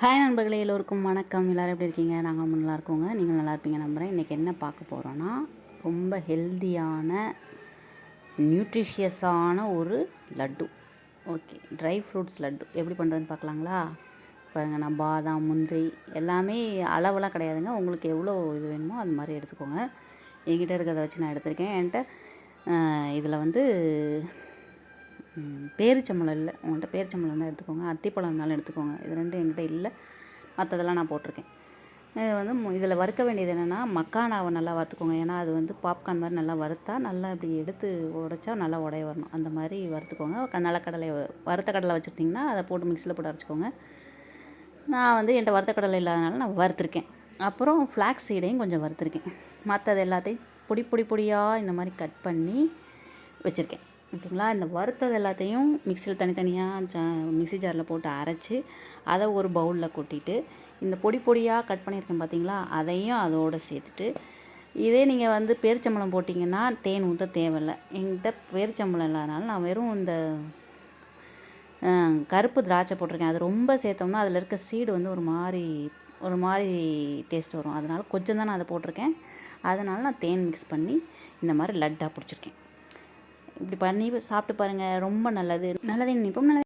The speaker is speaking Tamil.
ஹாய் நண்பர்களே, எல்லோருக்கும் வணக்கம். எல்லோரும் எப்படி இருக்கீங்க? நாங்கள் நல்லா இருக்கோங்க. நீங்கள் நல்லா இருப்பீங்க நம்புகிறேன். இன்றைக்கி என்ன பார்க்க போகிறோன்னா, ரொம்ப ஹெல்த்தியான நியூட்ரிஷியஸான ஒரு laddu. Okay, dry fruits laddu எப்படி பண்ணுறதுன்னு பார்க்கலாங்களா? பாருங்கள், நான் பாதாம், முந்திரி எல்லாமே அளவெல்லாம் கிடையாதுங்க. உங்களுக்கு எவ்வளோ இது வேணுமோ அது மாதிரி எடுத்துக்கோங்க. என்கிட்ட இருக்கிறத வச்சு நான் எடுத்திருக்கேன். என்கிட்ட இதில் வந்து பேரிச்சம்பழம் இல்லை. உங்கள்கிட்ட பேரிச்சம்பழம் இருந்தால் எடுத்துக்கோங்க, அத்திப்பழம் இருந்தாலும் எடுத்துக்கோங்க. இது ரெண்டும் என்கிட்ட இல்லை. மற்றதெல்லாம் நான் போட்டிருக்கேன். இது வந்து இதில் வறுக்க வேண்டியது என்னென்னா, மக்கானாவை நல்லா வறுத்துக்கோங்க. ஏன்னா அது வந்து பாப்கார்ன் மாதிரி நல்லா வறுத்தா நல்லா இப்படி எடுத்து உடைச்சா நல்லா உடைய வரணும். அந்த மாதிரி வறுத்துக்கோங்க. நிலக்கடலை வறுத்த கடலை வச்சுருத்திங்கன்னா அதை போட்டு மிக்சியில் போட்டு அரைச்சிக்கோங்க. நான் வந்து என்கிட்ட வறுத்த கடலை இல்லாதனால நான் வறுத்துருக்கேன். அப்புறம் ஃப்ளாக்ஸ் சீடையும் கொஞ்சம் வறுத்துருக்கேன். மற்றது எல்லாத்தையும் பொடியாக இந்த மாதிரி கட் பண்ணி வச்சுருக்கேன். ஓகேங்களா? இந்த வறுத்தது எல்லாத்தையும் மிக்சியில் தனித்தனியாக மிக்சி ஜாரில் போட்டு அரைச்சி அதை ஒரு பவுலில் கொட்டிட்டு, இந்த பொடியாக கட் பண்ணியிருக்கேன் பார்த்தீங்களா, அதையும் அதோடு சேர்த்துட்டு, இதே நீங்கள் வந்து பேரிச்சம்பழம் போட்டிங்கன்னா தேன் ஊற்ற தேவையில்லை. என்கிட்ட பேரிச்சம்பழம் இல்லாதனால நான் வெறும் இந்த கருப்பு திராட்சை போட்டிருக்கேன். அது ரொம்ப சேர்த்தோம்னா அதில் இருக்க சீடு வந்து ஒரு மாதிரி டேஸ்ட் வரும். அதனால் கொஞ்சம் தான் நான் அதை போட்டிருக்கேன். அதனால் நான் தேன் மிக்ஸ் பண்ணி இந்த மாதிரி லட்டாக பிடிச்சிருக்கேன். இப்படி பண்ணி சாப்பிட்டு பாருங்கள். ரொம்ப நல்லது. நல்லதே நினைப்போம். நல்லது.